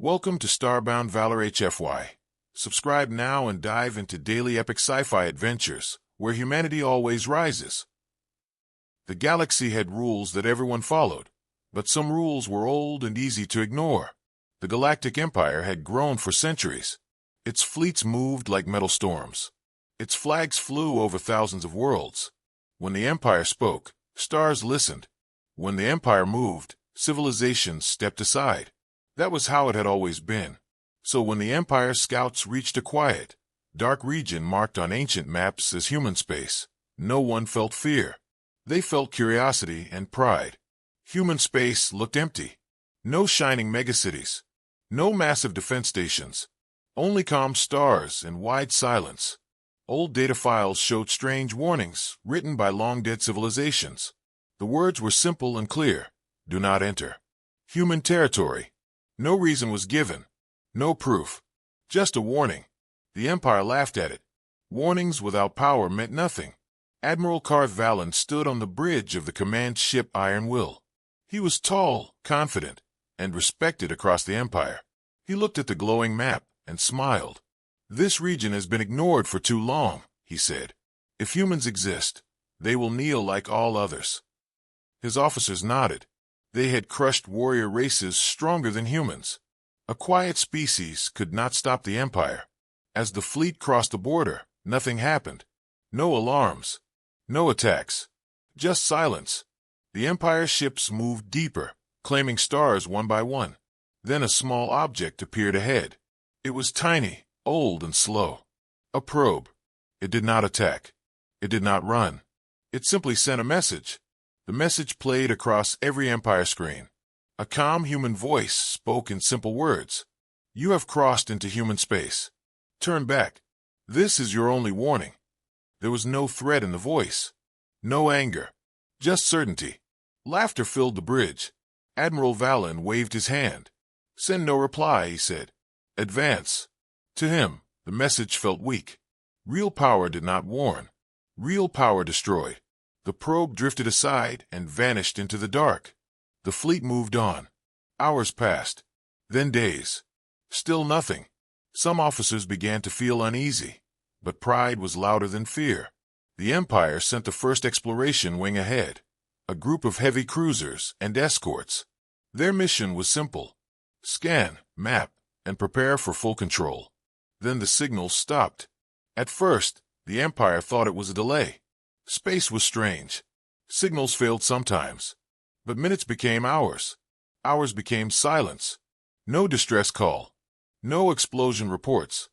Welcome to Starbound Valor HFY. Subscribe now and dive into daily epic sci-fi adventures, where humanity always rises. The galaxy had rules that everyone followed, but some rules were old and easy to ignore. The Galactic Empire had grown for centuries. Its fleets moved like metal storms. Its flags flew over thousands of worlds. When the Empire spoke, stars listened. When the Empire moved, civilizations stepped aside. That was how it had always been. So when the Empire scouts reached a quiet, dark region marked on ancient maps as human space, no one felt fear. They felt curiosity and pride. Human space looked empty. No shining megacities. No massive defense stations. Only calm stars and wide silence. Old data files showed strange warnings written by long-dead civilizations. The words were simple and clear. Do not enter. Human territory. No reason was given. No proof. Just a warning. The Empire laughed at it. Warnings without power meant nothing. Admiral Karth Valen stood on the bridge of the command ship Iron Will. He was tall, confident, and respected across the Empire. He looked at the glowing map and smiled. This region has been ignored for too long, he said. If humans exist, they will kneel like all others. His officers nodded. They had crushed warrior races stronger than humans. A quiet species could not stop the Empire. As the fleet crossed the border, nothing happened. No alarms. No attacks. Just silence. The Empire's ships moved deeper, claiming stars one by one. Then a small object appeared ahead. It was tiny, old, and slow. A probe. It did not attack. It did not run. It simply sent a message. The message played across every Empire screen. A calm human voice spoke in simple words. You have crossed into human space. Turn back. This is your only warning. There was no threat in the voice. No anger. Just certainty. Laughter filled the bridge. Admiral Valen waved his hand. Send no reply, he said. Advance. To him, the message felt weak. Real power did not warn. Real power destroyed. The probe drifted aside and vanished into the dark. The fleet moved on. Hours passed. Then days. Still nothing. Some officers began to feel uneasy, but pride was louder than fear. The Empire sent the first exploration wing ahead, a group of heavy cruisers and escorts. Their mission was simple. Scan, map, and prepare for full control. Then the signals stopped. At first, the Empire thought it was a delay. Space was strange. Signals failed sometimes. But minutes became hours. Hours became silence. No distress call. No explosion reports.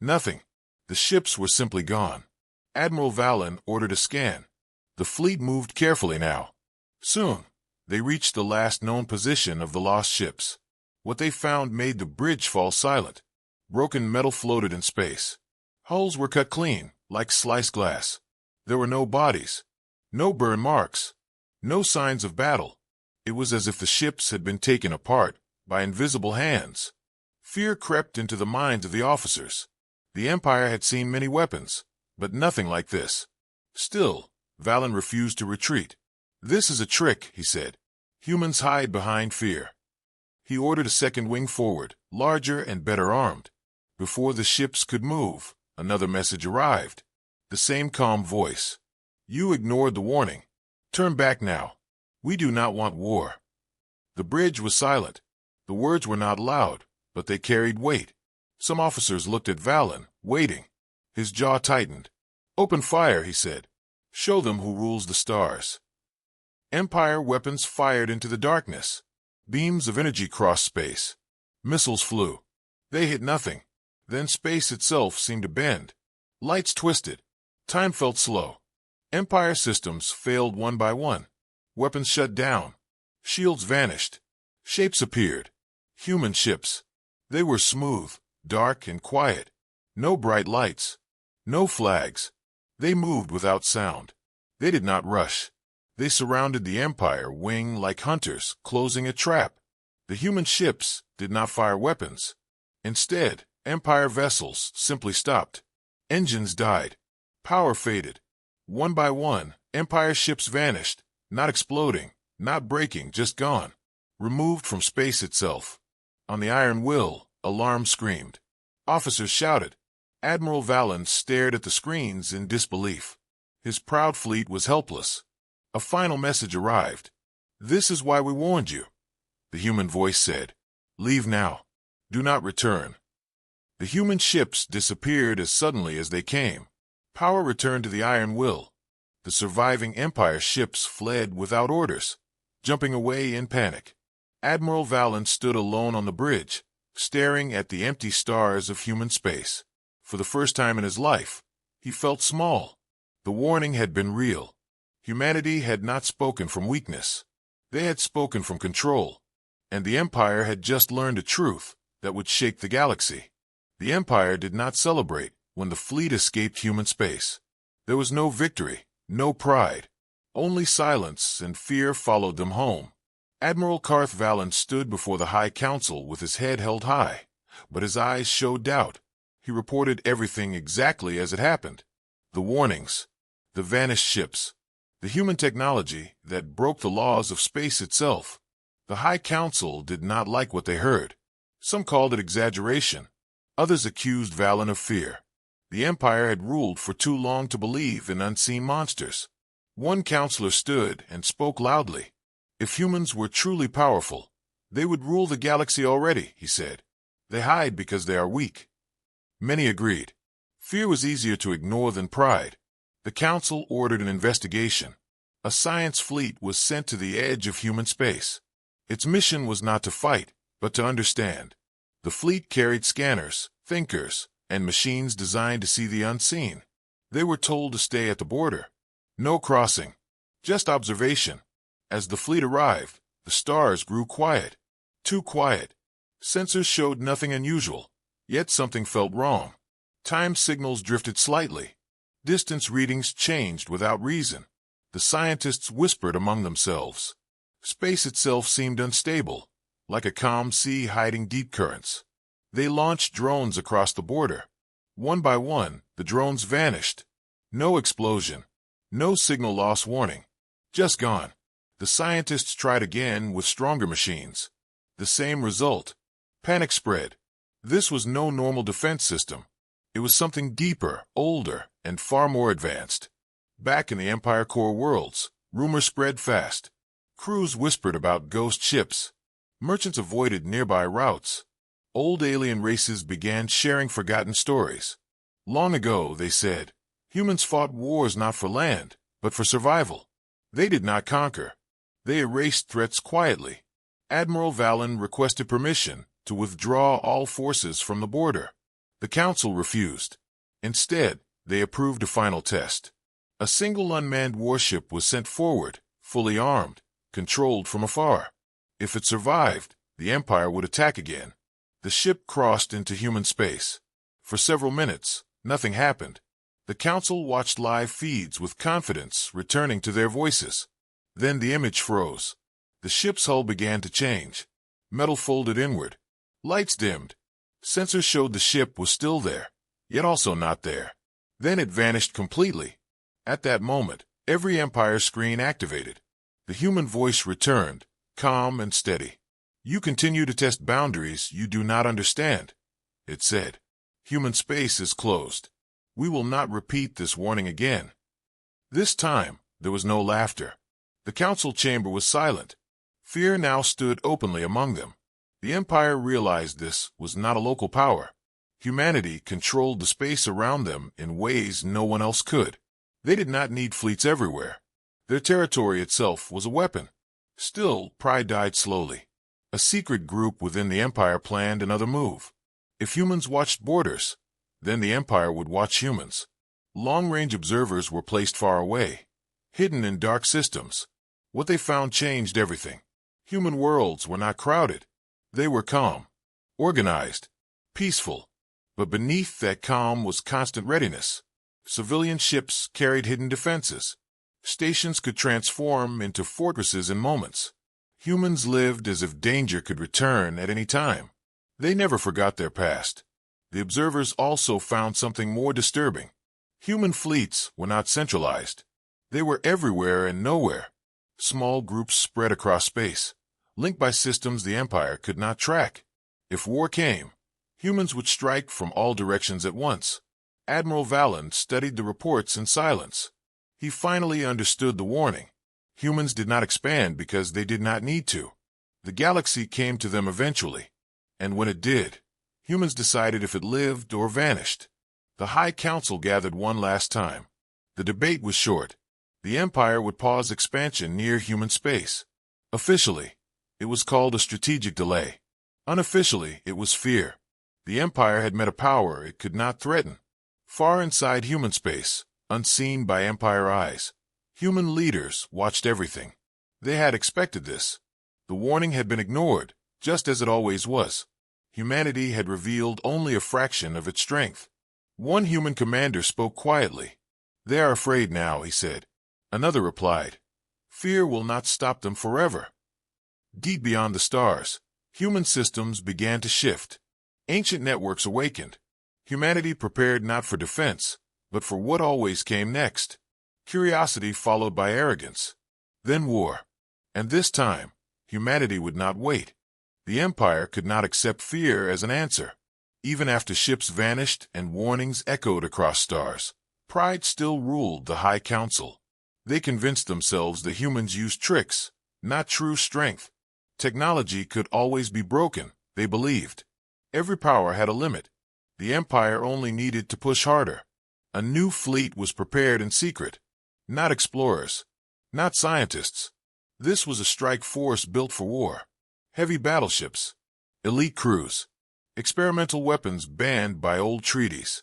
Nothing. The ships were simply gone. Admiral Valen ordered a scan. The fleet moved carefully now. Soon, they reached the last known position of the lost ships. What they found made the bridge fall silent. Broken metal floated in space. Hulls were cut clean, like sliced glass. There were no bodies. No burn marks. No signs of battle. It was as if the ships had been taken apart by invisible hands. Fear crept into the minds of the officers. The Empire had seen many weapons, but nothing like this. Still, Valen refused to retreat. This is a trick, he said. Humans hide behind fear. He ordered a second wing forward, larger and better armed. Before the ships could move, another message arrived. The same calm voice. You ignored the warning. Turn back now. We do not want war. The bridge was silent. The words were not loud, but they carried weight. Some officers looked at Valen, waiting. His jaw tightened. Open fire, he said. Show them who rules the stars. Empire weapons fired into the darkness. Beams of energy crossed space. Missiles flew. They hit nothing. Then space itself seemed to bend. Lights twisted. Time felt slow. Empire systems failed one by one. Weapons shut down. Shields vanished. Shapes appeared. Human ships. They were smooth, dark, and quiet. No bright lights. No flags. They moved without sound. They did not rush. They surrounded the Empire wing like hunters closing a trap. The human ships did not fire weapons. Instead, Empire vessels simply stopped. Engines died. Power faded. One by one, Empire ships vanished, not exploding, not breaking, just gone. Removed from space itself. On the Iron Will, alarm screamed. Officers shouted. Admiral Valens stared at the screens in disbelief. His proud fleet was helpless. A final message arrived. "This is why we warned you," the human voice said. "Leave now. Do not return." The human ships disappeared as suddenly as they came. Power returned to the Iron Will. The surviving Empire ships fled without orders, jumping away in panic. Admiral Valens stood alone on the bridge, staring at the empty stars of human space. For the first time in his life, he felt small. The warning had been real. Humanity had not spoken from weakness. They had spoken from control. And the Empire had just learned a truth that would shake the galaxy. The Empire did not celebrate when the fleet escaped human space. There was no victory, no pride. Only silence and fear followed them home. Admiral Karth Valens stood before the High Council with his head held high, but his eyes showed doubt. He reported everything exactly as it happened. The warnings, the vanished ships, the human technology that broke the laws of space itself. The High Council did not like what they heard. Some called it exaggeration. Others accused Valen of fear. The Empire had ruled for too long to believe in unseen monsters. One counselor stood and spoke loudly. "If humans were truly powerful, they would rule the galaxy already," he said. "They hide because they are weak." Many agreed. Fear was easier to ignore than pride. The council ordered an investigation. A science fleet was sent to the edge of human space. Its mission was not to fight, but to understand. The fleet carried scanners, thinkers, and machines designed to see the unseen. They were told to stay at the border. No crossing, just observation. As the fleet arrived, the stars grew quiet. Too quiet. Sensors showed nothing unusual, yet something felt wrong. Time signals drifted slightly. Distance readings changed without reason. The scientists whispered among themselves. Space itself seemed unstable, like a calm sea hiding deep currents. They launched drones across the border. One by one, the drones vanished. No explosion. No signal loss warning. Just gone. The scientists tried again with stronger machines. The same result. Panic spread. This was no normal defense system. It was something deeper, older, and far more advanced. Back in the Empire core worlds, rumors spread fast. Crews whispered about ghost ships. Merchants avoided nearby routes. Old alien races began sharing forgotten stories. Long ago, they said, humans fought wars not for land, but for survival. They did not conquer. They erased threats quietly. Admiral Valen requested permission to withdraw all forces from the border. The council refused. Instead, they approved a final test. A single unmanned warship was sent forward, fully armed, controlled from afar. If it survived, the Empire would attack again. The ship crossed into human space. For several minutes, nothing happened. The council watched live feeds with confidence returning to their voices. Then the image froze. The ship's hull began to change. Metal folded inward. Lights dimmed. Sensors showed the ship was still there, yet also not there. Then it vanished completely. At that moment, every Empire screen activated. The human voice returned, calm and steady. "You continue to test boundaries you do not understand," it said. "Human space is closed. We will not repeat this warning again." This time, there was no laughter. The council chamber was silent. Fear now stood openly among them. The Empire realized this was not a local power. Humanity controlled the space around them in ways no one else could. They did not need fleets everywhere. Their territory itself was a weapon. Still, pride died slowly. A secret group within the Empire planned another move. If humans watched borders, then the Empire would watch humans. Long-range observers were placed far away, hidden in dark systems. What they found changed everything. Human worlds were not crowded. They were calm, organized, peaceful. But beneath that calm was constant readiness. Civilian ships carried hidden defenses. Stations could transform into fortresses in moments. Humans lived as if danger could return at any time. They never forgot their past. The observers also found something more disturbing. Human fleets were not centralized. They were everywhere and nowhere. Small groups spread across space, linked by systems the Empire could not track. If war came, humans would strike from all directions at once. Admiral Valen studied the reports in silence. He finally understood the warning. Humans did not expand because they did not need to. The galaxy came to them eventually. And when it did, humans decided if it lived or vanished. The High Council gathered one last time. The debate was short. The Empire would pause expansion near human space. Officially, it was called a strategic delay. Unofficially, it was fear. The Empire had met a power it could not threaten. Far inside human space, unseen by Empire eyes, human leaders watched everything. They had expected this. The warning had been ignored, just as it always was. Humanity had revealed only a fraction of its strength. One human commander spoke quietly. "They are afraid now," he said. Another replied, "Fear will not stop them forever." Deep beyond the stars, human systems began to shift. Ancient networks awakened. Humanity prepared not for defense, but for what always came next. Curiosity followed by arrogance. Then war. And this time, humanity would not wait. The Empire could not accept fear as an answer. Even after ships vanished and warnings echoed across stars, pride still ruled the High Council. They convinced themselves that humans used tricks, not true strength. Technology could always be broken, they believed. Every power had a limit. The Empire only needed to push harder. A new fleet was prepared in secret. Not explorers, not scientists. This was a strike force built for war. Heavy battleships, elite crews, experimental weapons banned by old treaties.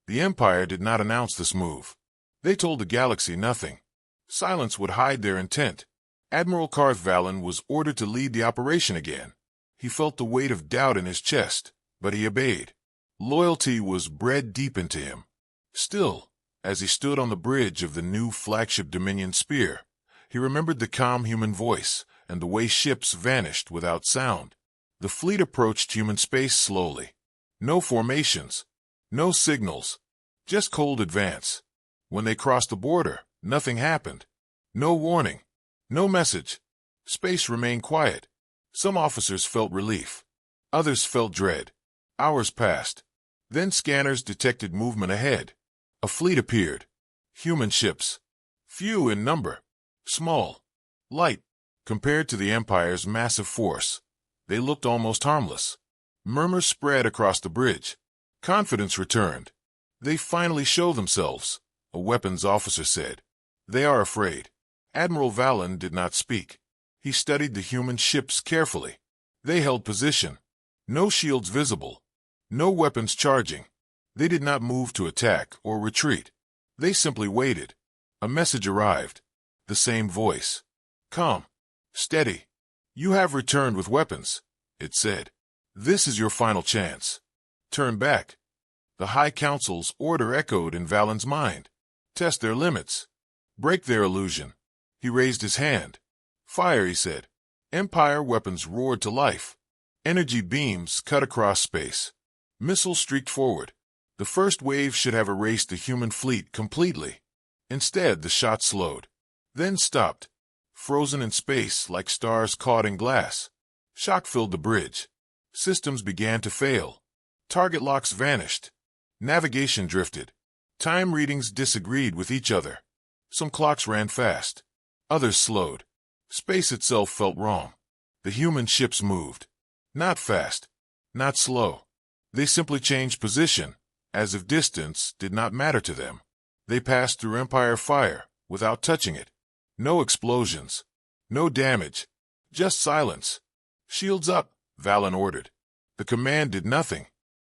The Empire did not announce this move. They told the galaxy nothing. Silence would hide their intent. Admiral Karth Valen was ordered to lead the operation again. He felt the weight of doubt in his chest, but he obeyed. Loyalty was bred deep into him. Still, as he stood on the bridge of the new flagship Dominion Spear, he remembered the calm human voice and the way ships vanished without sound. The fleet approached human space slowly. No formations, no signals, just cold advance. When they crossed the border, nothing happened. No warning, no message. Space remained quiet. Some officers felt relief. Others felt dread. Hours passed. Then scanners detected movement ahead. A fleet appeared. Human ships. Few in number. Small. Light. Compared to the Empire's massive force, they looked almost harmless. Murmurs spread across the bridge. Confidence returned. "They finally show themselves," a weapons officer said. "They are afraid." Admiral Valen did not speak. He studied the human ships carefully. They held position. No shields visible. No weapons charging. They did not move to attack or retreat. They simply waited. A message arrived. The same voice. "Calm. Steady. You have returned with weapons," it said. "This is your final chance. Turn back." The High Council's order echoed in Valen's mind. Test their limits. Break their illusion. He raised his hand. "Fire," he said. Empire weapons roared to life. Energy beams cut across space. Missiles streaked forward. The first wave should have erased the human fleet completely. Instead, the shot slowed. Then stopped. Frozen in space like stars caught in glass. Shock filled the bridge. Systems began to fail. Target locks vanished. Navigation drifted. Time readings disagreed with each other. Some clocks ran fast. Others slowed. Space itself felt wrong. The human ships moved. Not fast. Not slow. They simply changed position, as if distance did not matter to them. They passed through Empire fire, without touching it. No explosions. No damage. Just silence. "Shields up," Valen ordered. The command did nothing.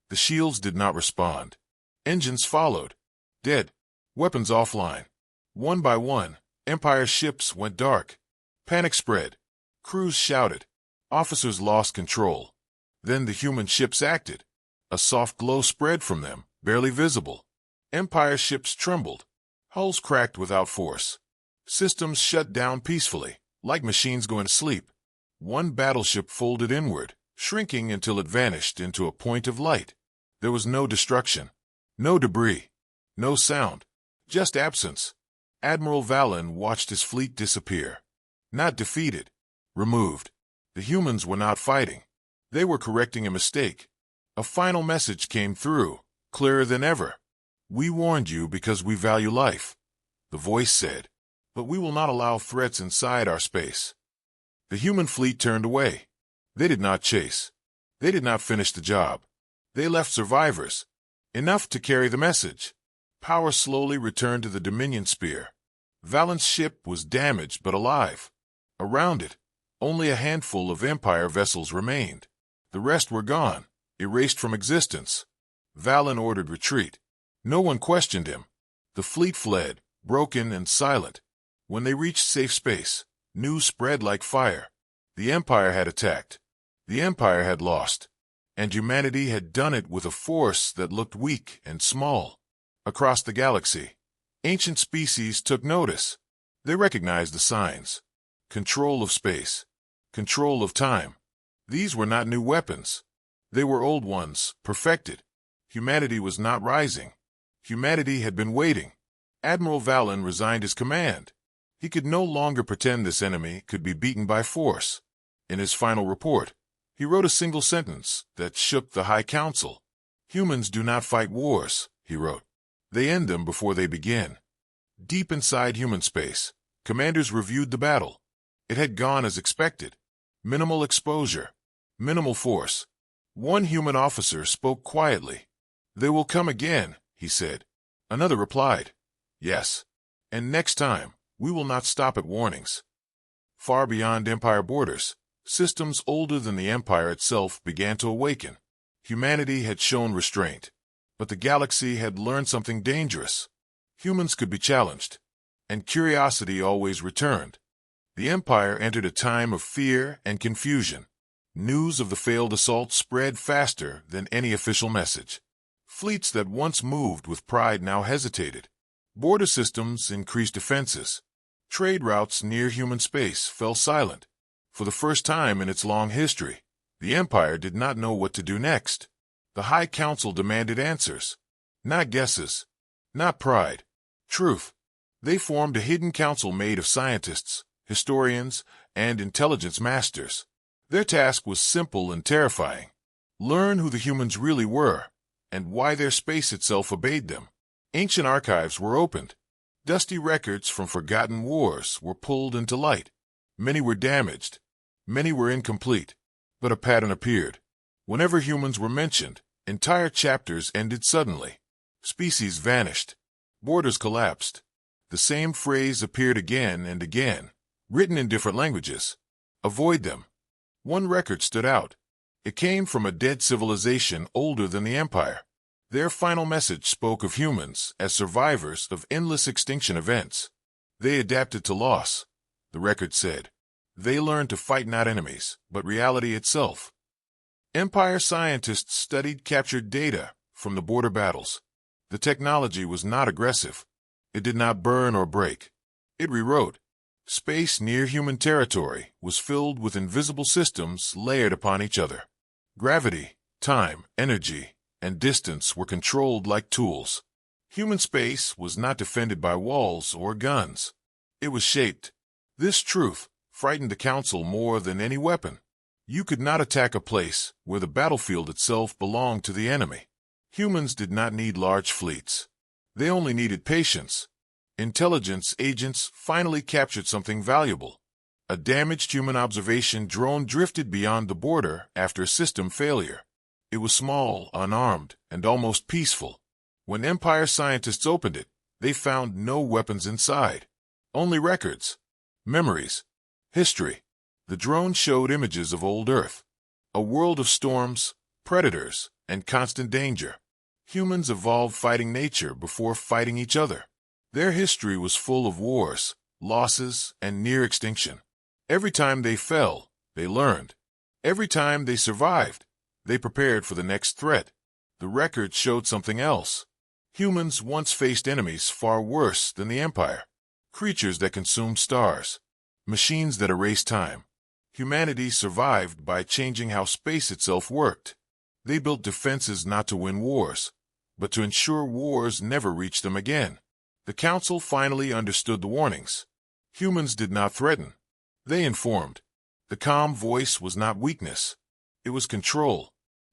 The shields did not respond. Engines followed. Dead. Weapons offline. One by one, Empire ships went dark. Panic spread. Crews shouted. Officers lost control. Then the human ships acted. A soft glow spread from them, barely visible. Empire ships trembled. Hulls cracked without force. Systems shut down peacefully, like machines going to sleep. One battleship folded inward, shrinking until it vanished into a point of light. There was no destruction. No debris. No sound. Just absence. Admiral Valen watched his fleet disappear. Not defeated. Removed. The humans were not fighting. They were correcting a mistake. A final message came through, clearer than ever. "We warned you because we value life," the voice said, "but we will not allow threats inside our space." The human fleet turned away. They did not chase. They did not finish the job. They left survivors, enough to carry the message. Power slowly returned to the Dominion sphere. Valen's ship was damaged but alive. Around it, only a handful of Empire vessels remained. The rest were gone, erased from existence. Valen ordered retreat. No one questioned him. The fleet fled, broken and silent. When they reached safe space, news spread like fire. The Empire had attacked. The Empire had lost. And humanity had done it with a force that looked weak and small. Across the galaxy, ancient species took notice. They recognized the signs. Control of space. Control of time. These were not new weapons. They were old ones, perfected. Humanity was not rising. Humanity had been waiting. Admiral Valen resigned his command. He could no longer pretend this enemy could be beaten by force. In his final report, he wrote a single sentence that shook the High Council. "Humans do not fight wars," he wrote. "They end them before they begin." Deep inside human space, commanders reviewed the battle. It had gone as expected. Minimal exposure. Minimal force. One human officer spoke quietly. "They will come again," he said. Another replied, "Yes. And next time, we will not stop at warnings." Far beyond Empire borders, systems older than the Empire itself began to awaken. Humanity had shown restraint, but the galaxy had learned something dangerous. Humans could be challenged, and curiosity always returned. The Empire entered a time of fear and confusion. News of the failed assault spread faster than any official message. Fleets that once moved with pride now hesitated. Border systems increased defenses. Trade routes near human space fell silent. For the first time in its long history, the Empire did not know what to do next. The High Council demanded answers. Not guesses. Not pride. Truth. They formed a hidden council made of scientists, historians, and intelligence masters. Their task was simple and terrifying. Learn who the humans really were, and why their space itself obeyed them. Ancient archives were opened. Dusty records from forgotten wars were pulled into light. Many were damaged. Many were incomplete. But a pattern appeared. Whenever humans were mentioned, entire chapters ended suddenly. Species vanished. Borders collapsed. The same phrase appeared again and again, written in different languages. Avoid them. One record stood out. It came from a dead civilization older than the Empire. Their final message spoke of humans as survivors of endless extinction events. They adapted to loss, the record said. They learned to fight not enemies, but reality itself. Empire scientists studied captured data from the border battles. The technology was not aggressive. It did not burn or break. It rewrote. Space near human territory was filled with invisible systems layered upon each other. Gravity, time, energy, and distance were controlled like tools. Human space was not defended by walls or guns. It was shaped. This truth frightened the Council more than any weapon. You could not attack a place where the battlefield itself belonged to the enemy. Humans did not need large fleets. They only needed patience. Intelligence agents finally captured something valuable. A damaged human observation drone drifted beyond the border after a system failure. It was small, unarmed, and almost peaceful. When Empire scientists opened it, they found no weapons inside. Only records, memories, history. The drone showed images of old Earth, a world of storms, predators, and constant danger. Humans evolved fighting nature before fighting each other. Their history was full of wars, losses, and near extinction. Every time they fell, they learned. Every time they survived, they prepared for the next threat. The record showed something else. Humans once faced enemies far worse than the Empire. Creatures that consumed stars. Machines that erased time. Humanity survived by changing how space itself worked. They built defenses not to win wars, but to ensure wars never reached them again. The Council finally understood the warnings. Humans did not threaten. They informed. The calm voice was not weakness. It was control.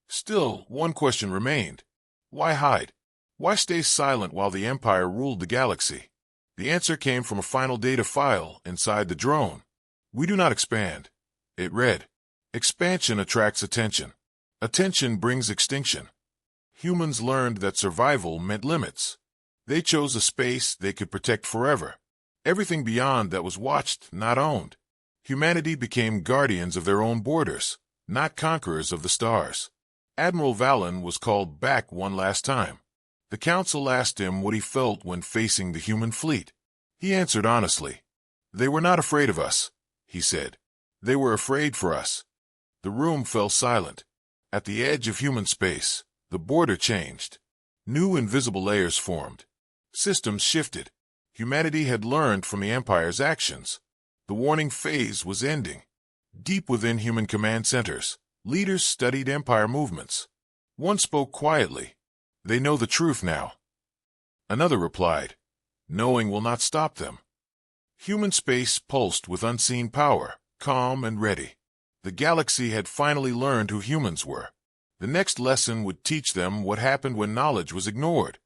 Still, one question remained. Why hide? Why stay silent while the Empire ruled the galaxy? The answer came from a final data file inside the drone. We do not expand. It read. Expansion attracts attention. Attention brings extinction. Humans learned that survival meant limits. They chose a space they could protect forever. Everything beyond that was watched, not owned. Humanity became guardians of their own borders, not conquerors of the stars. Admiral Valen was called back one last time. The council asked him what he felt when facing the human fleet. He answered honestly. They were not afraid of us, he said. They were afraid for us. The room fell silent. At the edge of human space, the border changed. New invisible layers formed. Systems shifted. Humanity had learned from the Empire's actions. The warning phase was ending. Deep within human command centers, leaders studied Empire movements. One spoke quietly. They know the truth now. Another replied, knowing will not stop them. Human space pulsed with unseen power, calm and ready. The galaxy had finally learned who humans were. The next lesson would teach them what happened when knowledge was ignored.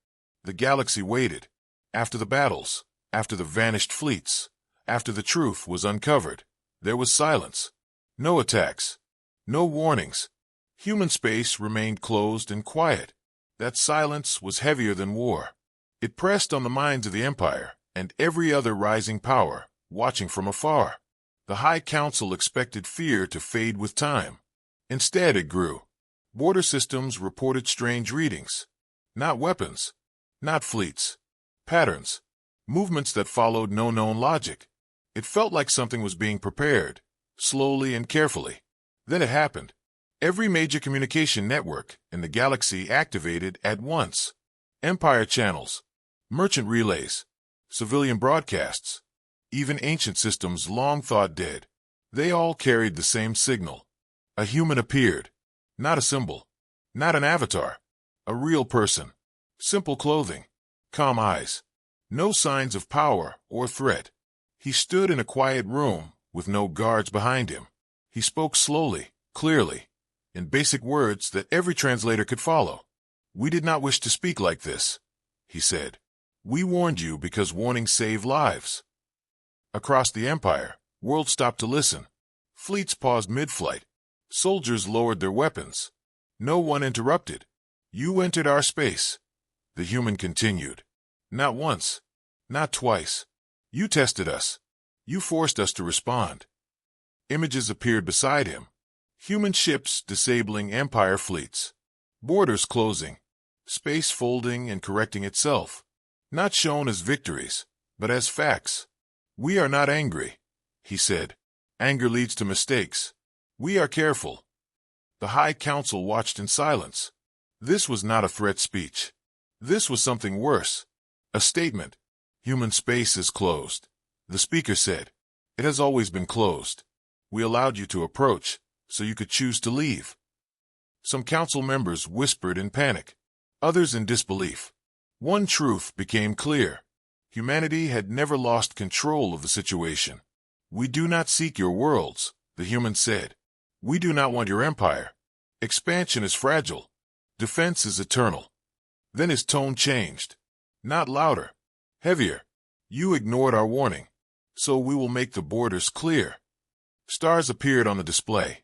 The galaxy waited. After the battles, after the vanished fleets, after the truth was uncovered, there was silence. No attacks. No warnings. Human space remained closed and quiet. That silence was heavier than war. It pressed on the minds of the Empire and every other rising power, watching from afar. The High Council expected fear to fade with time. Instead, it grew. Border systems reported strange readings. Not weapons. Not fleets. Patterns. Movements that followed no known logic. It felt like something was being prepared, slowly and carefully. Then it happened. Every major communication network in the galaxy activated at once. Empire channels, merchant relays, civilian broadcasts, even ancient systems long thought dead. They all carried the same signal. A human appeared. Not a symbol. Not an avatar. A real person. Simple clothing. Calm eyes. No signs of power or threat. He stood in a quiet room with no guards behind him. He spoke slowly, clearly, in basic words that every translator could follow. We did not wish to speak like this, he said. We warned you because warnings save lives. Across the Empire, worlds stopped to listen. Fleets paused mid-flight. Soldiers lowered their weapons. No one interrupted. You entered our space. The human continued. Not once. Not twice. You tested us. You forced us to respond. Images appeared beside him. Human ships disabling Empire fleets. Borders closing. Space folding and correcting itself. Not shown as victories, but as facts. We are not angry, he said. Anger leads to mistakes. We are careful. The High Council watched in silence. This was not a threat speech. This was something worse. A statement. Human space is closed. The speaker said. It has always been closed. We allowed you to approach, so you could choose to leave. Some council members whispered in panic. Others in disbelief. One truth became clear. Humanity had never lost control of the situation. We do not seek your worlds, the human said. We do not want your empire. Expansion is fragile. Defense is eternal. Then his tone changed. Not louder. Heavier. You ignored our warning. So we will make the borders clear. Stars appeared on the display.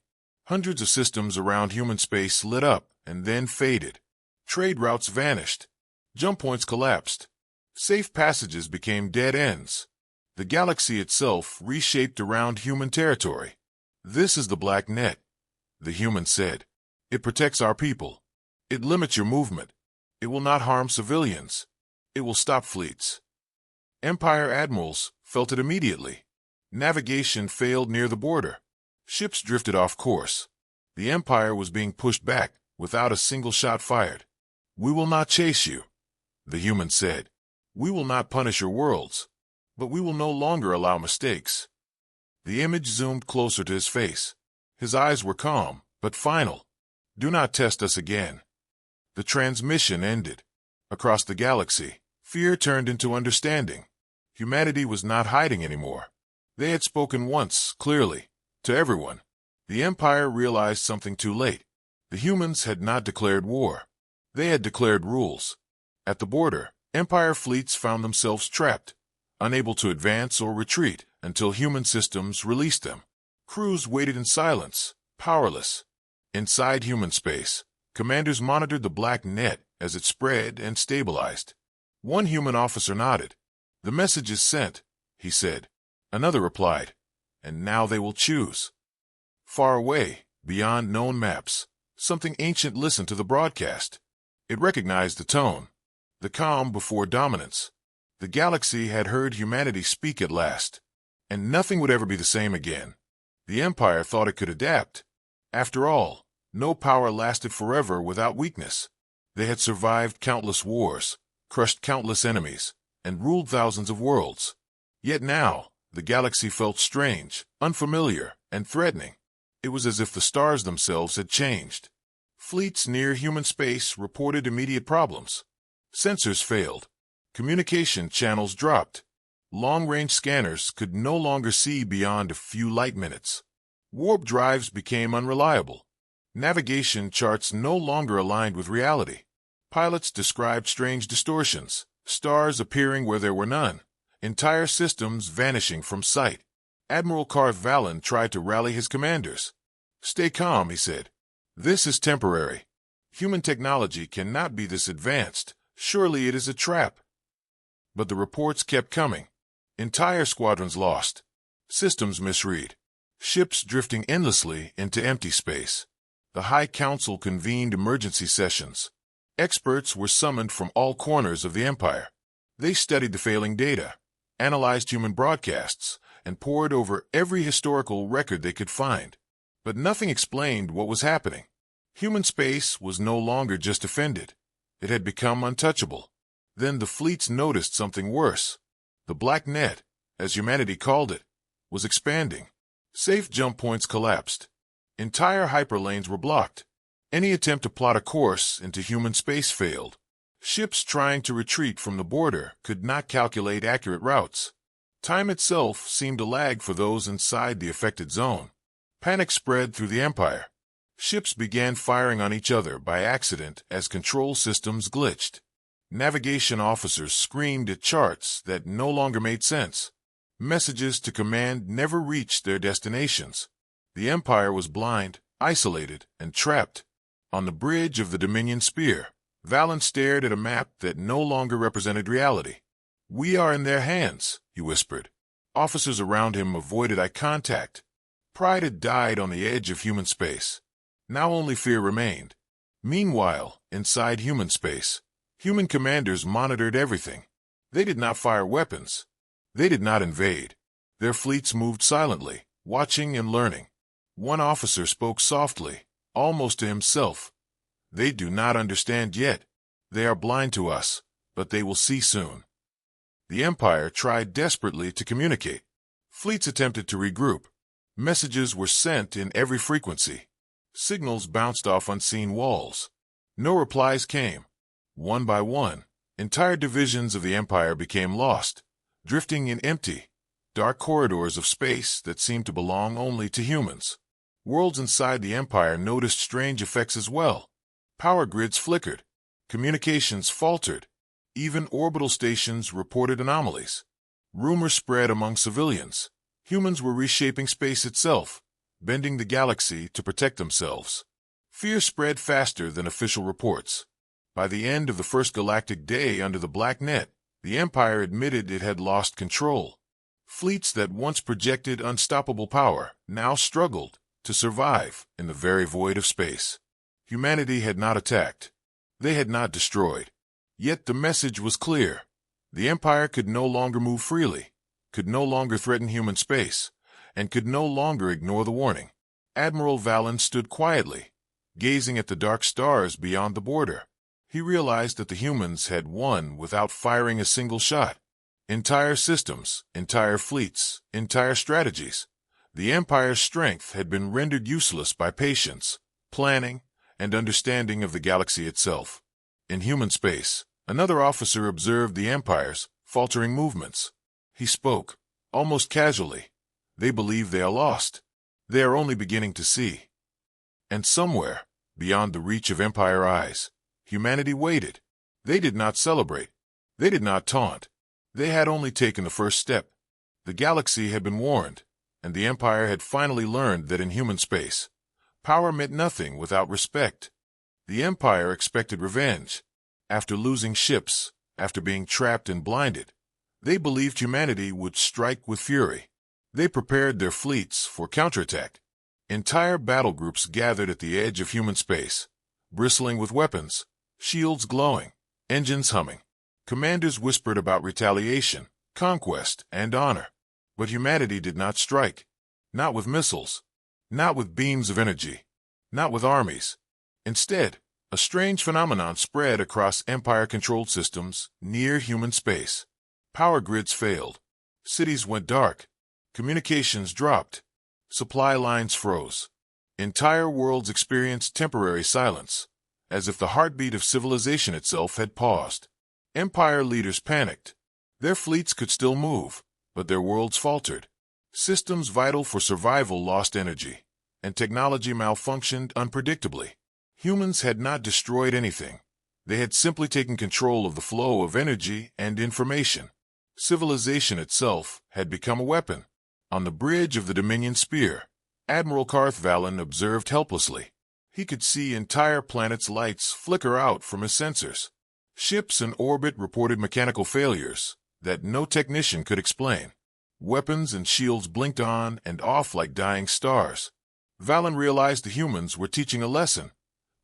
Hundreds of systems around human space lit up and then faded. Trade routes vanished. Jump points collapsed. Safe passages became dead ends. The galaxy itself reshaped around human territory. This is the black net, the human said. It protects our people. It limits your movement. It will not harm civilians. It will stop fleets. Empire admirals felt it immediately. Navigation failed near the border. Ships drifted off course. The Empire was being pushed back without a single shot fired. We will not chase you, the human said. We will not punish your worlds, but we will no longer allow mistakes. The image zoomed closer to his face. His eyes were calm, but final. Do not test us again. The transmission ended. Across the galaxy, fear turned into understanding. Humanity was not hiding anymore. They had spoken once, clearly, to everyone. The Empire realized something too late. The humans had not declared war. They had declared rules. At the border, Empire fleets found themselves trapped, unable to advance or retreat until human systems released them. Crews waited in silence, powerless. Inside human space, commanders monitored the black net as it spread and stabilized. One human officer nodded. "The message is sent," he said. Another replied, "And now they will choose." Far away, beyond known maps, something ancient listened to the broadcast. It recognized the tone, the calm before dominance. The galaxy had heard humanity speak at last, and nothing would ever be the same again. The Empire thought it could adapt. After all, no power lasted forever without weakness. They had survived countless wars, crushed countless enemies, and ruled thousands of worlds. Yet now, the galaxy felt strange, unfamiliar, and threatening. It was as if the stars themselves had changed. Fleets near human space reported immediate problems. Sensors failed. Communication channels dropped. Long-range scanners could no longer see beyond a few light minutes. Warp drives became unreliable. Navigation charts no longer aligned with reality. Pilots described strange distortions, stars appearing where there were none, entire systems vanishing from sight. Admiral Karth Valen tried to rally his commanders. "Stay calm," he said. "This is temporary. Human technology cannot be this advanced. Surely it is a trap." But the reports kept coming. Entire squadrons lost. Systems misread. Ships drifting endlessly into empty space. The High Council convened emergency sessions. Experts were summoned from all corners of the Empire. They studied the failing data, analyzed human broadcasts, and pored over every historical record they could find. But nothing explained what was happening. Human space was no longer just defended. It had become untouchable. Then the fleets noticed something worse. The black net, as humanity called it, was expanding. Safe jump points collapsed. Entire hyperlanes were blocked. Any attempt to plot a course into human space failed. Ships trying to retreat from the border could not calculate accurate routes. Time itself seemed to lag for those inside the affected zone. Panic spread through the Empire. Ships began firing on each other by accident as control systems glitched. Navigation officers screamed at charts that no longer made sense. Messages to command never reached their destinations. The Empire was blind, isolated, and trapped. On the bridge of the Dominion Spear, Valen stared at a map that no longer represented reality. "We are in their hands," he whispered. Officers around him avoided eye contact. Pride had died on the edge of human space. Now only fear remained. Meanwhile, inside human space, human commanders monitored everything. They did not fire weapons. They did not invade. Their fleets moved silently, watching and learning. One officer spoke softly, almost to himself. "They do not understand yet. They are blind to us, but they will see soon." The Empire tried desperately to communicate. Fleets attempted to regroup. Messages were sent in every frequency. Signals bounced off unseen walls. No replies came. One by one, entire divisions of the Empire became lost, drifting in empty, dark corridors of space that seemed to belong only to humans. Worlds inside the Empire noticed strange effects as well. Power grids flickered. Communications faltered. Even orbital stations reported anomalies. Rumors spread among civilians. Humans were reshaping space itself, bending the galaxy to protect themselves. Fear spread faster than official reports. By the end of the first galactic day under the Black Net, the Empire admitted it had lost control. Fleets that once projected unstoppable power now struggled to survive in the very void of space. Humanity had not attacked. They had not destroyed. Yet the message was clear. The Empire could no longer move freely, could no longer threaten human space, and could no longer ignore the warning. Admiral Valen stood quietly, gazing at the dark stars beyond the border. He realized that the humans had won without firing a single shot. Entire systems, entire fleets, entire strategies. The Empire's strength had been rendered useless by patience, planning, and understanding of the galaxy itself. In human space, another officer observed the Empire's faltering movements. He spoke, almost casually. "They believe they are lost. They are only beginning to see. And somewhere, beyond the reach of Empire eyes, humanity waited. They did not celebrate. They did not taunt. They had only taken the first step. The galaxy had been warned, and the Empire had finally learned that in human space, power meant nothing without respect. The Empire expected revenge. After losing ships, after being trapped and blinded, they believed humanity would strike with fury. They prepared their fleets for counterattack. Entire battle groups gathered at the edge of human space, bristling with weapons, shields glowing, engines humming. Commanders whispered about retaliation, conquest, and honor. But humanity did not strike. Not with missiles. Not with beams of energy. Not with armies. Instead, a strange phenomenon spread across Empire-controlled systems near human space. Power grids failed. Cities went dark. Communications dropped. Supply lines froze. Entire worlds experienced temporary silence, as if the heartbeat of civilization itself had paused. Empire leaders panicked. Their fleets could still move, but their worlds faltered. Systems vital for survival lost energy, and technology malfunctioned unpredictably. Humans had not destroyed anything. They had simply taken control of the flow of energy and information. Civilization itself had become a weapon. On the bridge of the Dominion Spear, Admiral Karth Valen observed helplessly. He could see entire planets' lights flicker out from his sensors. Ships in orbit reported mechanical failures that no technician could explain. Weapons and shields blinked on and off like dying stars. Valen realized the humans were teaching a lesson.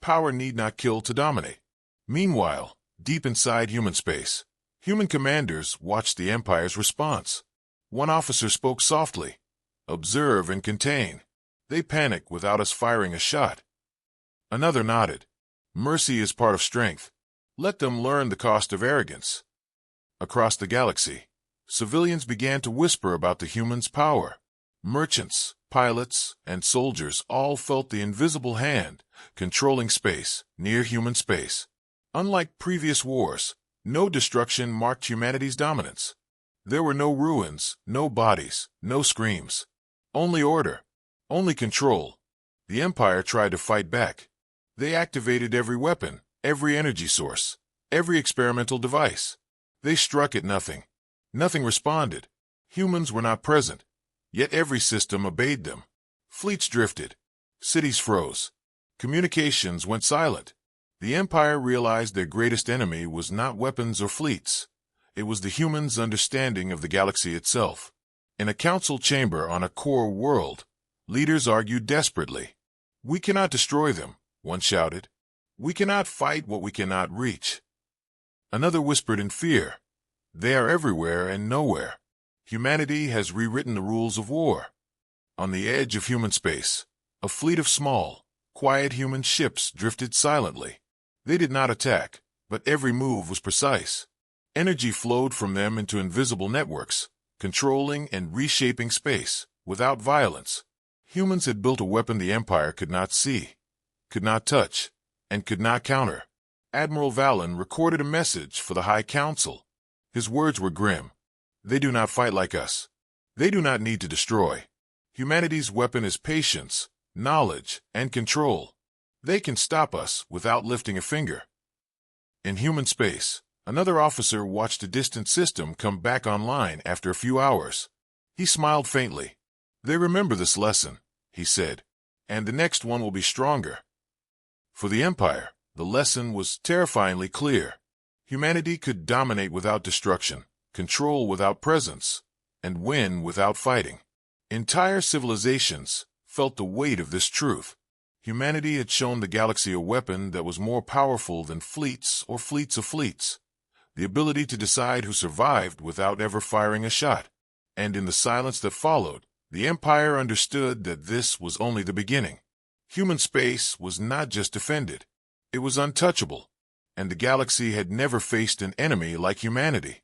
Power need not kill to dominate. Meanwhile, deep inside human space, human commanders watched the Empire's response. One officer spoke softly. "Observe and contain. They panic without us firing a shot." Another nodded. "Mercy is part of strength. Let them learn the cost of arrogance." Across the galaxy, civilians began to whisper about the humans' power. Merchants, pilots, and soldiers all felt the invisible hand controlling space near human space. Unlike previous wars, no destruction marked humanity's dominance. There were no ruins, no bodies, no screams. Only order. Only control. The Empire tried to fight back. They activated every weapon, every energy source, every experimental device. They struck at nothing. Nothing responded. Humans were not present, yet every system obeyed them. Fleets drifted. Cities froze. Communications went silent. The Empire realized their greatest enemy was not weapons or fleets. It was the humans' understanding of the galaxy itself. In a council chamber on a core world, leaders argued desperately. "We cannot destroy them," one shouted. "We cannot fight what we cannot reach." Another whispered in fear. "They are everywhere and nowhere. Humanity has rewritten the rules of war." On the edge of human space, a fleet of small, quiet human ships drifted silently. They did not attack, but every move was precise. Energy flowed from them into invisible networks, controlling and reshaping space, without violence. Humans had built a weapon the Empire could not see, could not touch, and could not counter. Admiral Valen recorded a message for the High Council. His words were grim. "They do not fight like us. They do not need to destroy. Humanity's weapon is patience, knowledge, and control. They can stop us without lifting a finger." In human space, another officer watched a distant system come back online after a few hours. He smiled faintly. "They remember this lesson," he said, "and the next one will be stronger." For the Empire, the lesson was terrifyingly clear. Humanity could dominate without destruction, control without presence, and win without fighting. Entire civilizations felt the weight of this truth. Humanity had shown the galaxy a weapon that was more powerful than fleets or fleets of fleets. The ability to decide who survived without ever firing a shot. And in the silence that followed, the Empire understood that this was only the beginning. Human space was not just defended. It was untouchable, and the galaxy had never faced an enemy like humanity.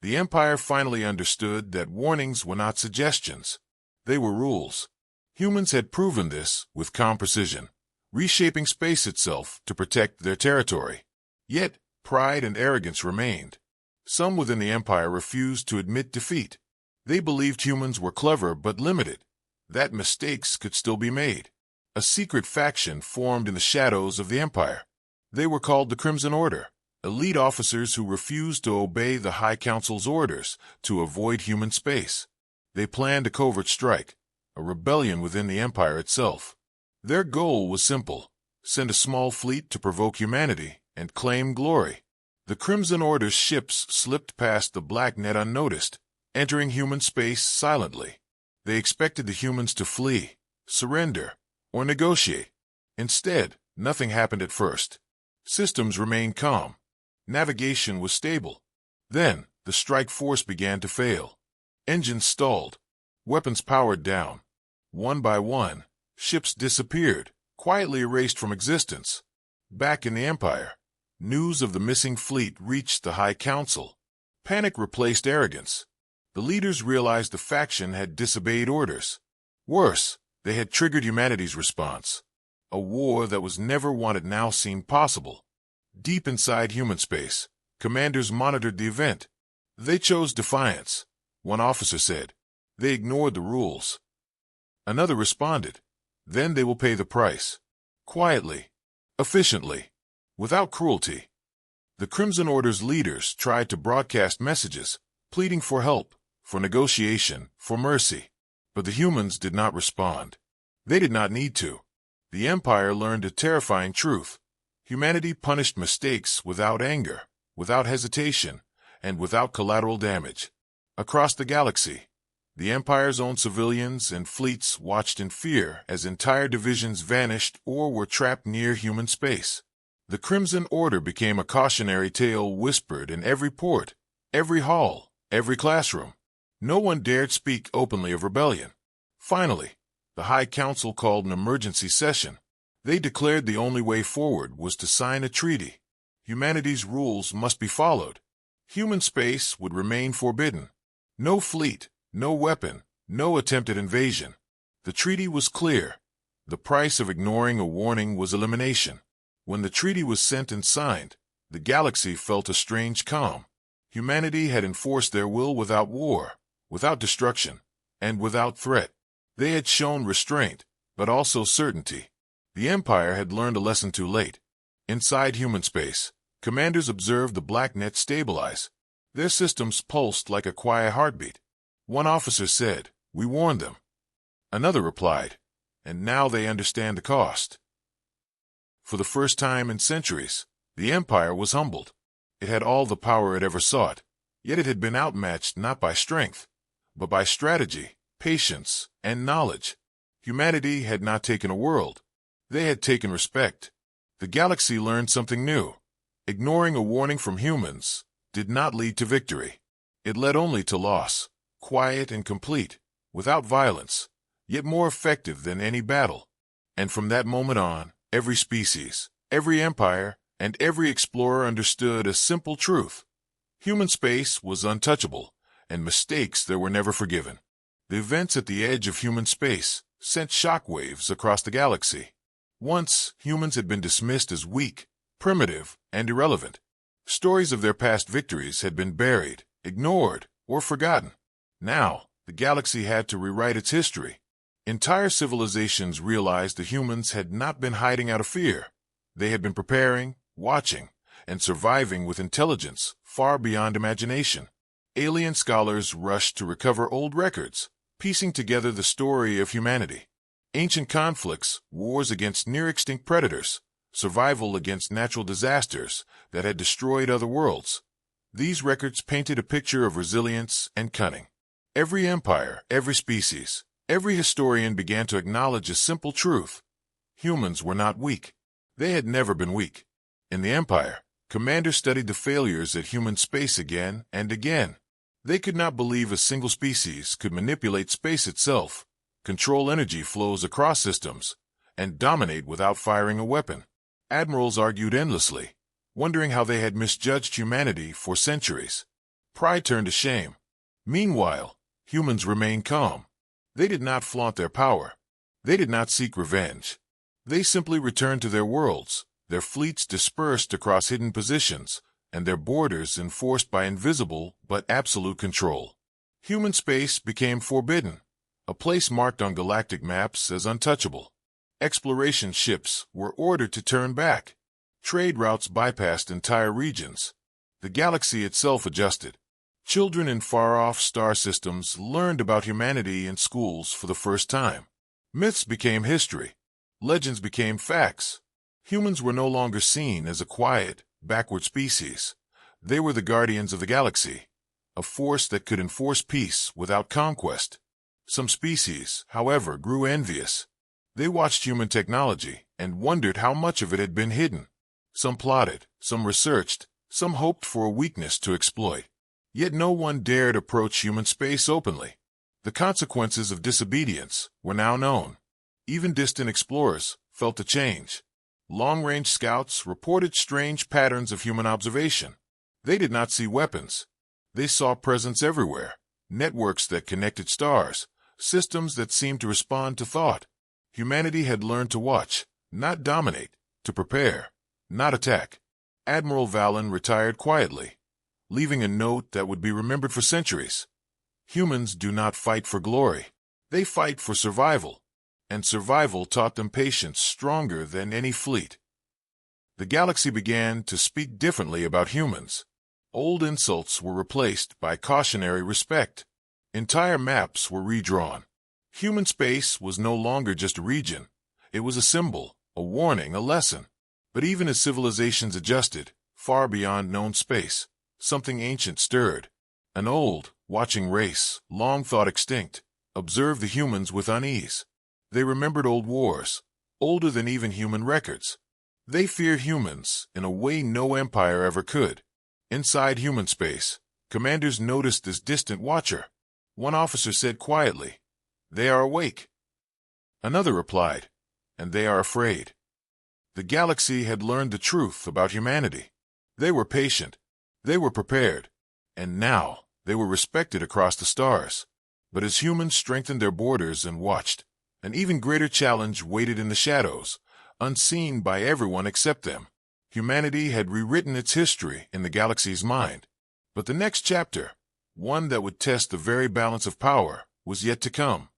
The Empire finally understood that warnings were not suggestions. They were rules. Humans had proven this with calm precision, reshaping space itself to protect their territory. Yet, pride and arrogance remained. Some within the Empire refused to admit defeat. They believed humans were clever but limited. that mistakes could still be made. A secret faction formed in the shadows of the Empire. They were called the Crimson Order, elite officers who refused to obey the High Council's orders to avoid human space. They planned a covert strike, a rebellion within the Empire itself. Their goal was simple: send a small fleet to provoke humanity and claim glory. The Crimson Order's ships slipped past the black net unnoticed, entering human space silently. They expected the humans to flee, surrender, or negotiate. Instead, nothing happened at first. Systems remained calm. Navigation was stable. Then, the strike force began to fail. Engines stalled. Weapons powered down. One by one, ships disappeared, quietly erased from existence. Back in the Empire, news of the missing fleet reached the High Council. Panic replaced arrogance. The leaders realized the faction had disobeyed orders. Worse, they had triggered humanity's response. A war that was never wanted now seemed possible. Deep inside human space, commanders monitored the event. They chose defiance. One officer said, "They ignored the rules." Another responded, "Then they will pay the price." Quietly, efficiently, without cruelty. The Crimson Order's leaders tried to broadcast messages, pleading for help, for negotiation, for mercy. But the humans did not respond. They did not need to. The Empire learned a terrifying truth. Humanity punished mistakes without anger, without hesitation, and without collateral damage. Across the galaxy, the Empire's own civilians and fleets watched in fear as entire divisions vanished or were trapped near human space. The Crimson Order became a cautionary tale whispered in every port, every hall, every classroom. No one dared speak openly of rebellion. Finally, the High Council called an emergency session. They declared the only way forward was to sign a treaty. Humanity's rules must be followed. Human space would remain forbidden. No fleet, no weapon, no attempted invasion. The treaty was clear. The price of ignoring a warning was elimination. When the treaty was sent and signed, the galaxy felt a strange calm. Humanity had enforced their will without war, without destruction, and without threat. They had shown restraint, but also certainty. The Empire had learned a lesson too late. Inside human space, commanders observed the black net stabilize. Their systems pulsed like a quiet heartbeat. One officer said, "We warned them." Another replied, "And now they understand the cost." For the first time in centuries, the Empire was humbled. It had all the power it ever sought, yet it had been outmatched not by strength, but by strategy, patience, and knowledge. Humanity had not taken a world. They had taken respect. The galaxy learned something new. Ignoring a warning from humans did not lead to victory. It led only to loss, quiet and complete, without violence, yet more effective than any battle. And from that moment on, every species, every empire, and every explorer understood a simple truth. Human space was untouchable, and mistakes there were never forgiven. The events at the edge of human space sent shockwaves across the galaxy. Once, humans had been dismissed as weak, primitive, and irrelevant. Stories of their past victories had been buried, ignored, or forgotten. Now, the galaxy had to rewrite its history. Entire civilizations realized the humans had not been hiding out of fear. They had been preparing, watching, and surviving with intelligence far beyond imagination. Alien scholars rushed to recover old records, piecing together the story of humanity. Ancient conflicts, wars against near-extinct predators, survival against natural disasters that had destroyed other worlds. These records painted a picture of resilience and cunning. Every empire, every species, every historian began to acknowledge a simple truth. Humans were not weak. They had never been weak. In the Empire, commanders studied the failures at human space again and again. They could not believe a single species could manipulate space itself, control energy flows across systems, and dominate without firing a weapon. Admirals argued endlessly, wondering how they had misjudged humanity for centuries. Pride turned to shame. Meanwhile, humans remained calm. They did not flaunt their power. They did not seek revenge. They simply returned to their worlds, their fleets dispersed across hidden positions, and their borders enforced by invisible but absolute control. Human space became forbidden, a place marked on galactic maps as untouchable. Exploration ships were ordered to turn back. Trade routes bypassed entire regions. The galaxy itself adjusted. Children in far-off star systems learned about humanity in schools for the first time. Myths became history. Legends became facts. Humans were no longer seen as a quiet, backward species. They were the guardians of the galaxy, a force that could enforce peace without conquest. Some species, however, grew envious. They watched human technology and wondered how much of it had been hidden. Some plotted, some researched, some hoped for a weakness to exploit. Yet no one dared approach human space openly. The consequences of disobedience were now known. Even distant explorers felt the change. Long-range scouts reported strange patterns of human observation. They did not see weapons. They saw presence everywhere, networks that connected stars, systems that seemed to respond to thought. Humanity had learned to watch, not dominate, to prepare, not attack. Admiral Valen retired quietly, leaving a note that would be remembered for centuries. Humans do not fight for glory. They fight for survival. And survival taught them patience stronger than any fleet. The galaxy began to speak differently about humans. Old insults were replaced by cautionary respect. Entire maps were redrawn. Human space was no longer just a region. It was a symbol, a warning, a lesson. But even as civilizations adjusted, far beyond known space, something ancient stirred. An old, watching race, long thought extinct, observed the humans with unease. They remembered old wars, older than even human records. They feared humans in a way no empire ever could. Inside human space, commanders noticed this distant watcher. One officer said quietly, "They are awake." Another replied, "And they are afraid." The galaxy had learned the truth about humanity. They were patient. They were prepared. And now they were respected across the stars. But as humans strengthened their borders and watched, an even greater challenge waited in the shadows, unseen by everyone except them. Humanity had rewritten its history in the galaxy's mind. But the next chapter, one that would test the very balance of power, was yet to come.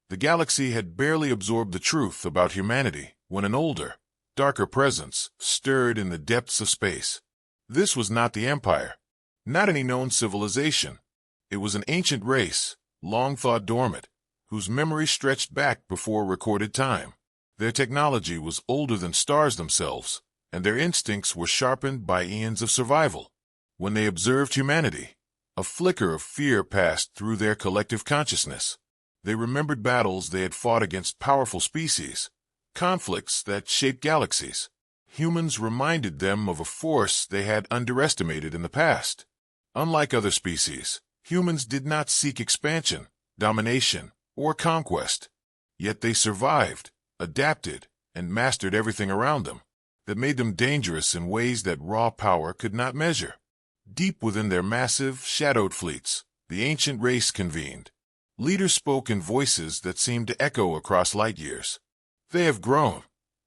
The galaxy had barely absorbed the truth about humanity when an older, darker presence stirred in the depths of space. This was not the Empire, not any known civilization. It was an ancient race, long thought dormant, whose memory stretched back before recorded time. Their technology was older than stars themselves, and their instincts were sharpened by eons of survival. When they observed humanity, a flicker of fear passed through their collective consciousness. They remembered battles they had fought against powerful species, conflicts that shaped galaxies. Humans reminded them of a force they had underestimated in the past. Unlike other species, humans did not seek expansion, domination, or conquest. Yet they survived, adapted, and mastered everything around them. That made them dangerous in ways that raw power could not measure. Deep within their massive, shadowed fleets, the ancient race convened. Leaders spoke in voices that seemed to echo across light years. "They have grown,"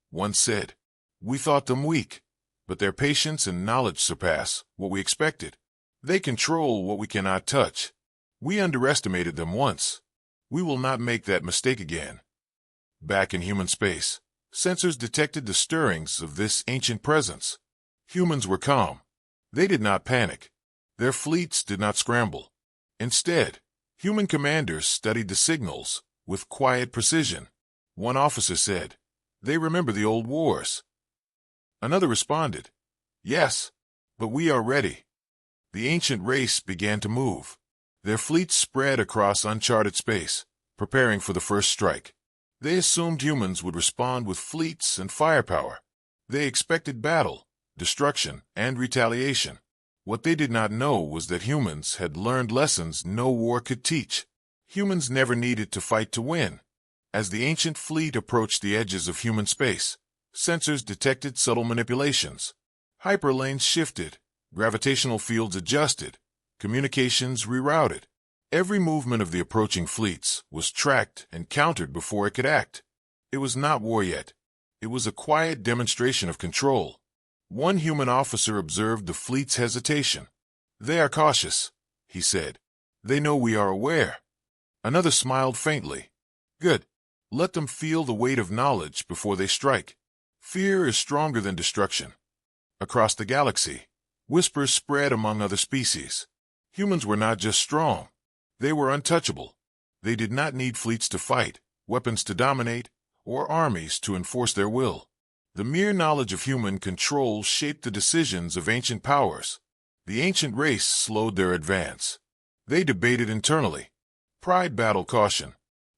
one said. "We thought them weak, but their patience and knowledge surpass what we expected. They control what we cannot touch. We underestimated them once. We will not make that mistake again." Back in human space, sensors detected the stirrings of this ancient presence. Humans were calm. They did not panic. Their fleets did not scramble. Instead, human commanders studied the signals with quiet precision. One officer said, "They remember the old wars." Another responded, "Yes, but we are ready." The ancient race began to move. Their fleets spread across uncharted space, preparing for the first strike. They assumed humans would respond with fleets and firepower. They expected battle, destruction, and retaliation. What they did not know was that humans had learned lessons no war could teach. Humans never needed to fight to win. As the ancient fleet approached the edges of human space, sensors detected subtle manipulations. Hyperlanes shifted, gravitational fields adjusted, communications rerouted. Every movement of the approaching fleets was tracked and countered before it could act. It was not war yet. It was a quiet demonstration of control. One human officer observed the fleet's hesitation. "They are cautious," he said. "They know we are aware." Another smiled faintly. Good. Let them feel the weight of knowledge before they strike. Fear is stronger than destruction. Across the galaxy, whispers spread among other species. Humans were not just strong. They were untouchable. They did not need fleets to fight, weapons to dominate, or armies to enforce their will. The mere knowledge of human control shaped the decisions of ancient powers. The ancient race slowed their advance. They debated internally. Pride battled caution.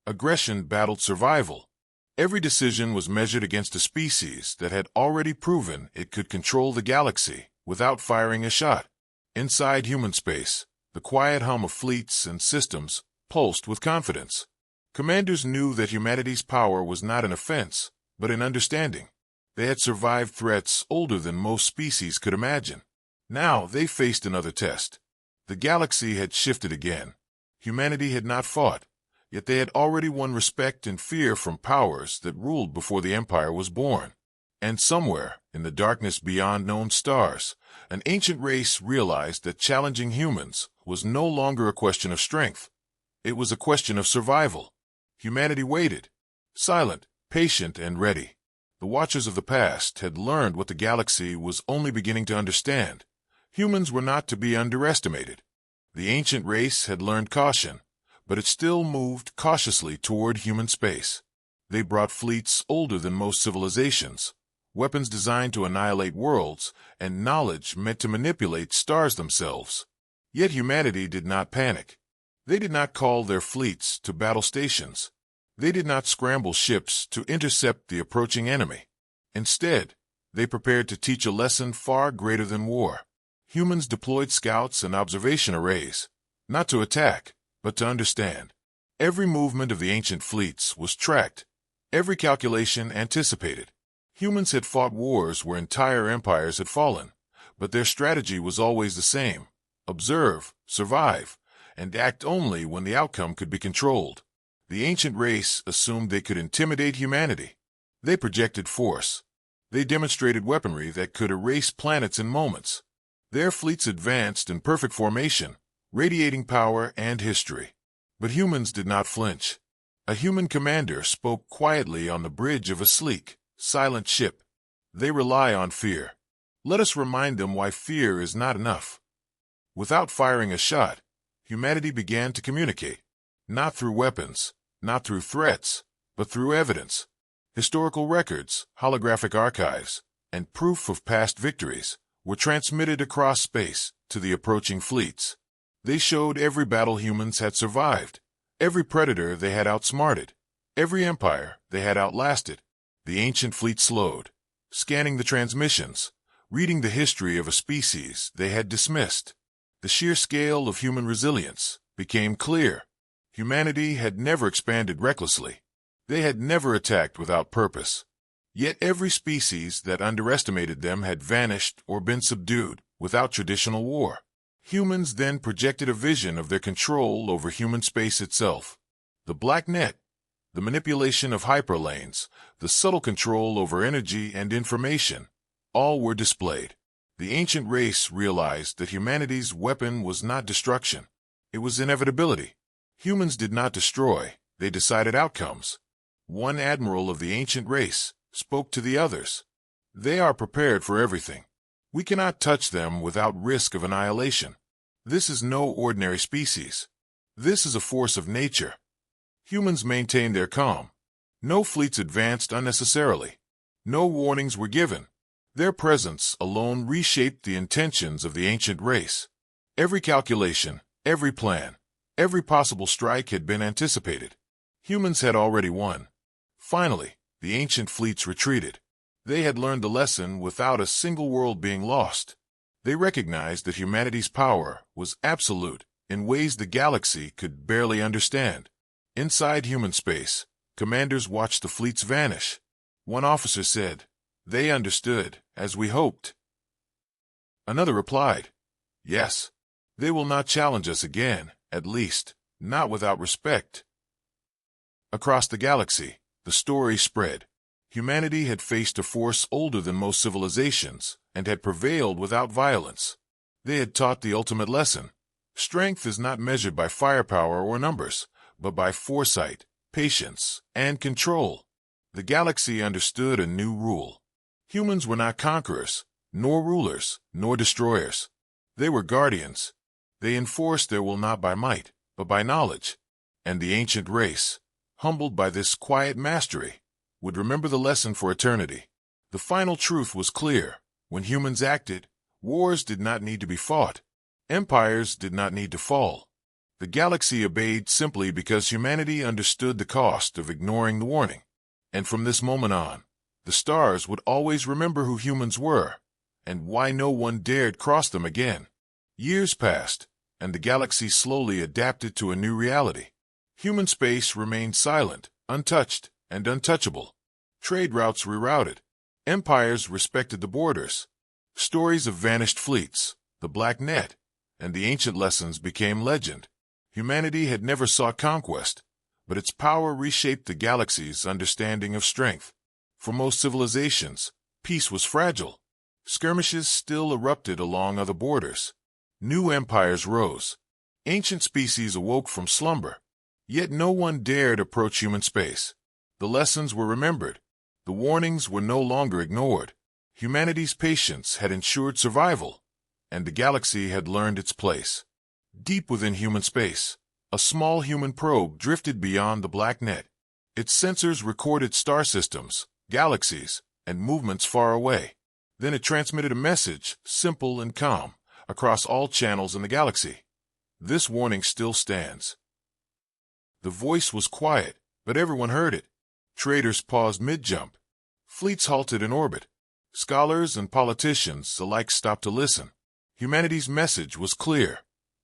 Aggression battled survival. Every decision was measured against a species that had already proven it could control the galaxy without firing a shot. Inside human space, the quiet hum of fleets and systems pulsed with confidence. Commanders knew that humanity's power was not an offense, but an understanding. They had survived threats older than most species could imagine. Now they faced another test. The galaxy had shifted again. Humanity had not fought, yet they had already won respect and fear from powers that ruled before the Empire was born. And somewhere, in the darkness beyond known stars, an ancient race realized that challenging humans was no longer a question of strength. It was a question of survival. Humanity waited, silent, patient, and ready. The Watchers of the past had learned what the galaxy was only beginning to understand. Humans were not to be underestimated. The ancient race had learned caution, but it still moved cautiously toward human space. They brought fleets older than most civilizations, weapons designed to annihilate worlds, and knowledge meant to manipulate stars themselves. Yet humanity did not panic. They did not call their fleets to battle stations. They did not scramble ships to intercept the approaching enemy. Instead, they prepared to teach a lesson far greater than war. Humans deployed scouts and observation arrays, not to attack, but to understand. Every movement of the ancient fleets was tracked, every calculation anticipated. Humans had fought wars where entire empires had fallen, but their strategy was always the same: observe, survive, and act only when the outcome could be controlled. The ancient race assumed they could intimidate humanity. They projected force. They demonstrated weaponry that could erase planets in moments. Their fleets advanced in perfect formation, radiating power and history. But humans did not flinch. A human commander spoke quietly on the bridge of a sleek, silent ship. They rely on fear. Let us remind them why fear is not enough. Without firing a shot, humanity began to communicate, not through weapons, not through threats, but through evidence. Historical records, holographic archives, and proof of past victories were transmitted across space to the approaching fleets. They showed every battle humans had survived, every predator they had outsmarted, every empire they had outlasted. The ancient fleet slowed, scanning the transmissions, reading the history of a species they had dismissed. The sheer scale of human resilience became clear. Humanity had never expanded recklessly. They had never attacked without purpose. Yet every species that underestimated them had vanished or been subdued without traditional war. Humans then projected a vision of their control over human space itself. The black net, the manipulation of hyperlanes, the subtle control over energy and information, all were displayed. The ancient race realized that humanity's weapon was not destruction. It was inevitability. Humans did not destroy, they decided outcomes. One admiral of the ancient race spoke to the others. They are prepared for everything. We cannot touch them without risk of annihilation. This is no ordinary species. This is a force of nature. Humans maintained their calm. No fleets advanced unnecessarily. No warnings were given. Their presence alone reshaped the intentions of the ancient race. Every calculation, every plan, every possible strike had been anticipated. Humans had already won. Finally, the ancient fleets retreated. They had learned the lesson without a single world being lost. They recognized that humanity's power was absolute in ways the galaxy could barely understand. Inside human space, commanders watched the fleets vanish. One officer said, "They understood, as we hoped." Another replied, "Yes, they will not challenge us again, at least, not without respect." Across the galaxy, the story spread. Humanity had faced a force older than most civilizations and had prevailed without violence. They had taught the ultimate lesson. Strength is not measured by firepower or numbers, but by foresight, patience, and control. The galaxy understood a new rule. Humans were not conquerors, nor rulers, nor destroyers. They were guardians. They enforced their will not by might, but by knowledge. And the ancient race, humbled by this quiet mastery, would remember the lesson for eternity. The final truth was clear. When humans acted, wars did not need to be fought. Empires did not need to fall. The galaxy obeyed simply because humanity understood the cost of ignoring the warning. And from this moment on, the stars would always remember who humans were, and why no one dared cross them again. Years passed, and the galaxy slowly adapted to a new reality. Human space remained silent, untouched, and untouchable. Trade routes rerouted. Empires respected the borders. Stories of vanished fleets, the black net, and the ancient lessons became legend. Humanity had never sought conquest, but its power reshaped the galaxy's understanding of strength. For most civilizations, peace was fragile. Skirmishes still erupted along other borders. New empires rose. Ancient species awoke from slumber. Yet no one dared approach human space. The lessons were remembered. The warnings were no longer ignored. Humanity's patience had ensured survival, and the galaxy had learned its place. Deep within human space, a small human probe drifted beyond the black net. Its sensors recorded star systems, galaxies, and movements far away. Then it transmitted a message, simple and calm, across all channels in the galaxy. This warning still stands. The voice was quiet, but everyone heard it. Traders paused mid-jump. Fleets halted in orbit. Scholars and politicians alike stopped to listen. Humanity's message was clear.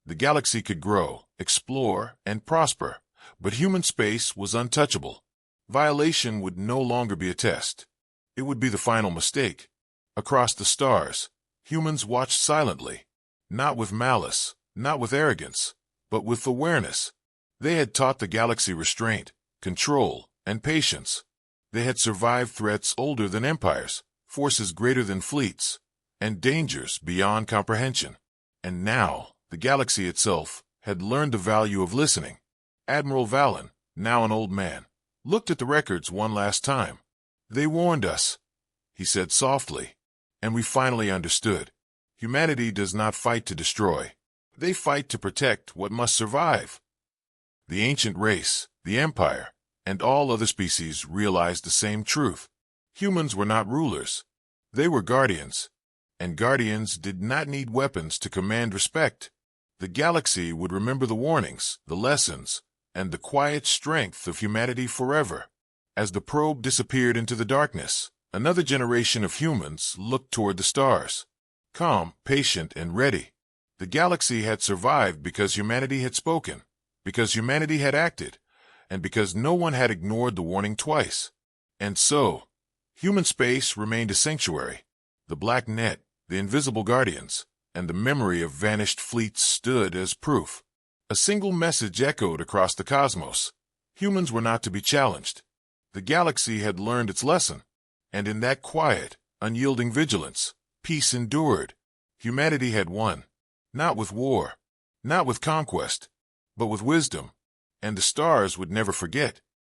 The galaxy could grow, explore, and prosper, but human space was untouchable. Violation would no longer be a test. It would be the final mistake. Across the stars, humans watched silently, not with malice, not with arrogance, but with awareness. They had taught the galaxy restraint, control, and patience. They had survived threats older than empires, forces greater than fleets, and dangers beyond comprehension. And now, the galaxy itself had learned the value of listening. Admiral Valen, now an old man, looked at the records one last time. "They warned us," he said softly, "and we finally understood. Humanity does not fight to destroy. They fight to protect what must survive." The ancient race, the empire, and all other species realized the same truth. Humans were not rulers. They were guardians, and guardians did not need weapons to command respect. The galaxy would remember the warnings, the lessons, and the quiet strength of humanity forever. As the probe disappeared into the darkness, another generation of humans looked toward the stars. Calm, patient, and ready. The galaxy had survived because humanity had spoken, because humanity had acted, and because no one had ignored the warning twice. And so, human space remained a sanctuary. The black net, the invisible guardians, and the memory of vanished fleets stood as proof. A single message echoed across the cosmos. Humans were not to be challenged. The galaxy had learned its lesson, and in that quiet, unyielding vigilance, peace endured. Humanity had won, not with war, not with conquest, but with wisdom, and the stars would never forget.